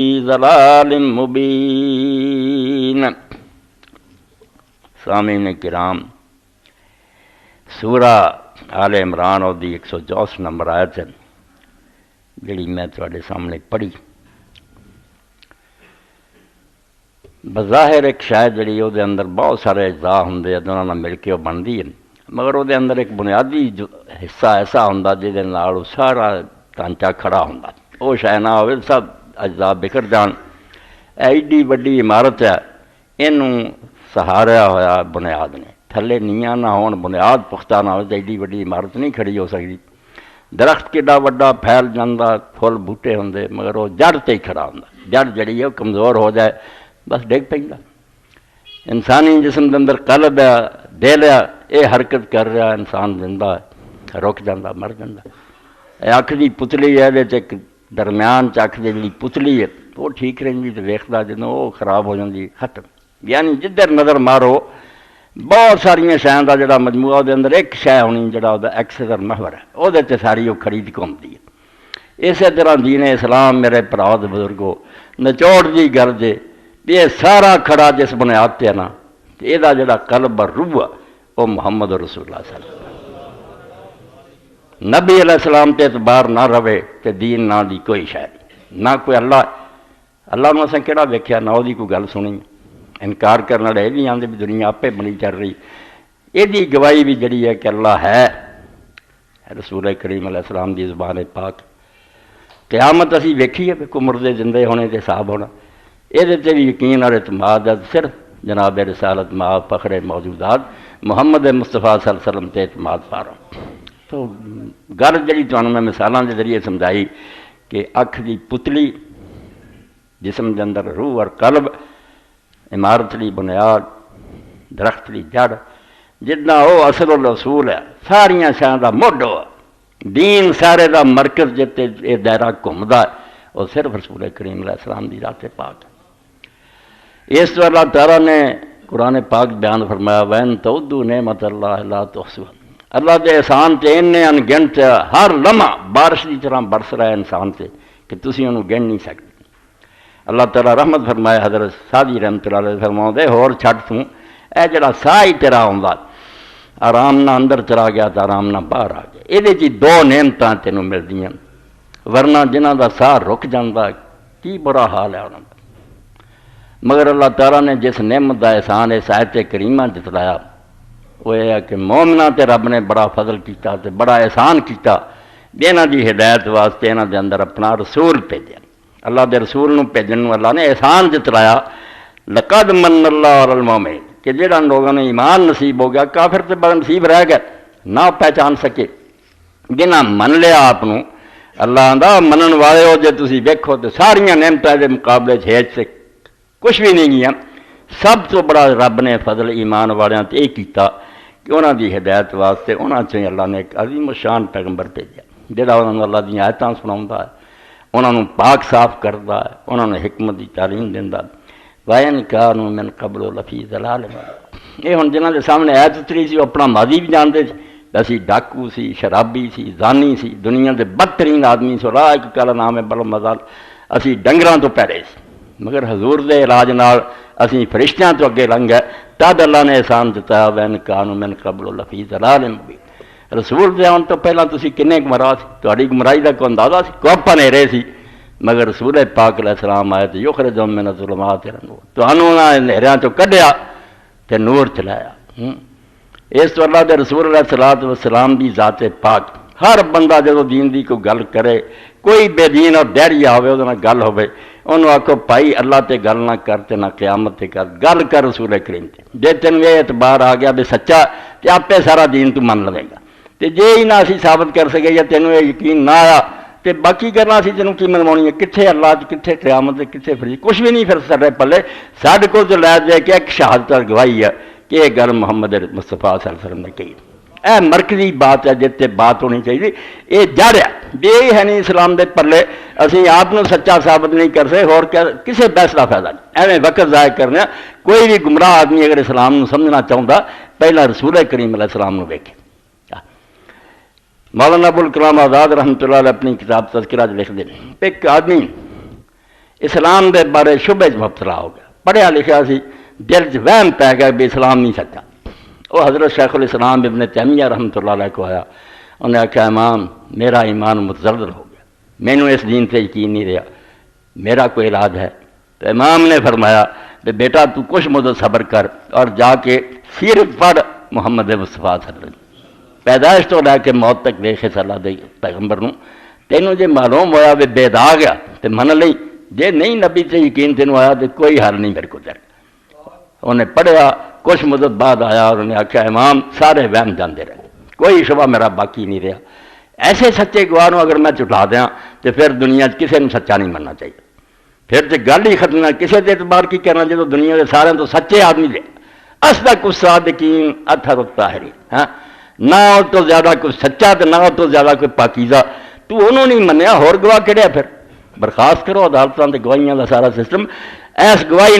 ضلال مبین۔ سامعین کرام، سورہ آل عمران اور دی 164 نمبر آیت ہے جڑی میں تواڈے سامنے پڑھی۔ بظاہر ایک شاید جڑی وہ اندر بہت سارے اجزاء ہوندے انہاں نال مل کے وہ بنتی ہے، مگر وہ اندر ایک بنیادی حصہ ایسا ہوندا جہدے نال سارا ڈھانچہ کھڑا ہوندا، وہ شاید نہ ہوئے سب اجزاء بکھر جان۔ ایڈی وڈی عمارت ہے، اینوں سہاریا ہویا بنیاد نے، تھلے نیاں نہ ہون، بنیاد پختہ نہ ہو تو ایڈی وڈی عمارت نہیں کھڑی ہو سکتی۔ درخت کیڈا وڈا پھیل جاندا، پھل بوٹے ہوندے، مگر وہ جڑ تے ہی کھڑا ہوندا، جڑ جڑی ہے کمزور ہو جائے بس ڈگ پیندا۔ انسانی جسم دے اندر قلب ہے، دل ہے، یہ حرکت کر رہا، انسان زندہ ہے، رک جاندا، مر جاندا۔ اکھ دی پتلی ہے، ایک درمیان اکھ دی جڑی پتلی ہے وہ ٹھیک رہندی تے ویکھدا جدوں وہ خراب ہو جاندی ختم۔ یعنی جدھر نظر مارو بہت ساریاں شیاں دا جڑا مجموعہ دے اندر ایک شے ہونی جڑا دا ایکسس اور محور ہے، وہ تے ساری وہ کھڑی دی گھومدی ہے۔ اسی طرح دین اسلام میرے بھراؤ تے بزرگو نچوڑ دی گل جے یہ سارا کھڑا جس بنیاد تے نا، یہ جڑا قلب اور روح ہے وہ محمد رسول اللہ صلی اللہ علیہ وسلم۔ نبی علیہ السلام تے اعتبار نہ رہے تے دین نہ دی کوئی شے نہیں، نہ کوئی اللہ نو اساں کیڑا ویکھیا، نہ وہ کوئی گل سنی۔ انکار کرنے والے یہ بھی آندے بھی دنیا آپے بنی چل رہی، یہ گواہی بھی جڑی ہے کہ اللہ ہے، رسول کریم علیہ السلام دی زبان پاک۔ قیامت اسی ویکھی ہے کہ مردے زندے ہونے تے حساب ہونا، یہ بھی یقین اور اعتماد ہے صرف جناب رسالت مآب فخر موجودات محمد مصطفیٰ صلی اللہ علیہ وسلم تے اعتماد پا رہا۔ تو گل جڑی تمہیں میں مثالاں کے ذریعے سمجھائی کہ اکھ دی پتلی، جسم کے اندر روح اور قلب، عمارت لی بنیاد، درخت لی جڑ، جتنا وہ اصل الاصول ہے، ساریاں شاں دا موڈو ہے، دین سارے دا مرکز جتے یہ دائرہ گھومدا ہے، وہ صرف رسول کریم علیہ السلام دی ذات پاک ہے۔ اس تو اللہ تعالیٰ نے قرآن پاک بیان فرمایا وَإِن تَعُدُّوا نِعْمَتَ اللَّهِ لَا تُحْصُوهَا۔ اللہ دے احسان تے اننے انگنت ہر لمحہ بارش کی طرح برس رہا ہے انسان تے کہ تسی انہوں گن نہیں سکتے۔ اللہ تعالیٰ رحمت فرمائے حضرت سادی رحمت اللہ علیہ فرماؤں دے ہور چھٹ توں اے جڑا ساہ ہی تیرا ہوندا، آرام نہ اندر چلا گیا تو آرام نہ باہر آ گیا، یہ جی دو نعمتاں تینوں ملدیاں، ورنہ جنہاں دا ساہ رک جاندا کی برا حال ہے انہاں دا۔ مگر اللہ تعالیٰ نے جس نعمت دا احسان اس آیت کریمہ جتلایا وہ یہ ہے کہ مومنہ تے رب نے بڑا فضل کیتا تے بڑا احسان کیتا، انہاں دی ہدایت واسطے انہاں دے اندر اپنا رسول بھیجا۔ اللہ دے رسول نو بھیجن اللہ نے احسان جتلایا لقد من اللہ علی المومنین، کہ جہاں لوگوں نے ایمان نصیب ہو گیا، کافر تے بد نصیب رہ گئے نہ پہچان سکے، جنہاں من لیا آپ اللہ دا منن والے ہو جے تسی ویکھو تے ساریاں نعمتاں دے مقابلے ہیچ سے کچھ بھی نہیں گیا۔ سب تو بڑا رب نے فضل ایمان والیاں تے یہ کیتا کہ انہاں دی ہدایت واسطے انہاں چوں اللہ نے ایک عظیم الشان پیغمبر بھیجا جہاں انہاں نوں اللہ دیاں آیتاں سناوندا ہے، انہاں نوں پاک صاف کردا ہے، انہاں نوں حکمت دی تعلیم دیندا۔ وَإِن كَانُوا مِن قَبْلُ لَفِي ضَلَالٍ مُبِينٍ۔ یہ ہن جنہاں دے سامنے آیت اتری سی وہ اپنا ماضی بھی جانتے سی، اسی ڈاکو سی، شرابی سی، زانی سی، دنیا دے بدترین آدمی سی، اولئک کل نام ہے بل مزال، اسی ڈنگراں تو پیڑے سی، مگر حضور دے علاج نال اسی فرشتیاں تو اگے لنگ گئے، تد اللہ نے احسان دتا وَإِن كَانُوا مِن قَبْلُ لَفِي ضَلَالٍ مُبِينٍ۔ رسول دے آن تو پہلا تسی کنے گمراہ سی، تہاڈی گمراہی دا کوئی اندازہ سی، کوئی پنیرے سی، مگر رسول پاک علیہ السلام آئے تو یخرجہم من الظلمات الی النور، تانوں انہاں اندھیریاں چوں کڈیا تے نور چلایا۔ اس تو اللہ دے رسول علیہ السلام دی ذات پاک، ہر بندہ جدو دین دی کوئی گل کرے، کوئی بے دین اور دہریا ہوئے وہ گل ہوئے، انہوں آکھو بھائی اللہ تے گل نہ کر تے نہ قیامت تے گل کر رسول کریم تے، جے تینوں یہ اعتبار آ گیا بھی سچا تے آپے سارا دین تو من لے گا، تے جے ہی نہ اسی ثابت کر سکے یا تینوں یہ یقین نہ آیا تے باقی کرنا اسی تینوں کی منوانی ہے، کتھے اللہ کتھے قیامت کتھے فرشتے، کچھ بھی نہیں پھر سارے پلے، ساڈے کول تو لے جائے کہ ایک شہادت اور گواہی ہے کہ یہ گل محمد مصطفیٰ صلی اللہ علیہ وسلم نے کہی۔ اے مرکزی بات ہے جتے بات ہونی چاہیے، یہ جڑ ہے بے ہے نہیں اسلام دے پلے، اسی آپ کو سچا ثابت نہیں کر سکے، اور کسے بحث کا فائدہ نہیں، ایویں وقت ضائع کرنا۔ کوئی بھی گمراہ آدمی اگر اسلام نو سمجھنا چاہتا پہلا رسول کریم علیہ السلام نو ویکھے۔ مولانا ابوالکلام آزاد رحمۃ اللہ علیہ اپنی کتاب تذکرہ لکھ دیں، ایک آدمی اسلام دے بارے شبے مبتلا ہو گیا، پڑھیا لکھا سی، دل چ وہم پی گیا بھی اسلام نہیں سچا۔ وہ حضرت شیخ الاسلام ابن تیمیہ رحمۃ اللہ علیہ کو آیا، انہوں نے آخیا امام میرا ایمان متزلزل ہو گیا، مینوں اس دین سے یقین نہیں رہا، میرا کوئی علاج ہے؟ تو امام نے فرمایا کہ بیٹا تو کچھ مدت صبر کر اور جا کے سیرت پڑھ محمد مصطفیٰ صلی اللہ علیہ وسلم، پیدائش تو لے کے موت تک دیکھے صلی اللہ علیہ پیغمبر نوں، تینوں جے معلوم ہویا بھی بید آ گیا تو من لئی، جے نہیں نبی سے یقین تینوں آیا تو کوئی حل نہیں میرے کو تیرے۔ انہیں پڑھیا، کچھ مدت بعد آیا اور انہیں آخیا امام سارے وہم جاندے رہے، کوئی شبہ میرا باقی نہیں رہا، ایسے سچے گواہ اگر میں جھٹلا دیاں تو پھر دنیا کسی نے سچا نہیں مننا چاہیے، پھر تو گل ہی ختم ہے، کسی کے اعتبار کی کرنا جب دنیا کے سارے تو سچے آدمی دے اصدق الصادقین اطہر الطاہرین، ہاں نہ وہ تو زیادہ کوئی سچا تو نہ وہ تو زیادہ کوئی پاکیزہ، تو انہوں نہیں منیا، ہور گواہ کہڑے پھر برخاست کرو عدالتوں کے گواہیاں کا سارا سسٹم، ایس گواہی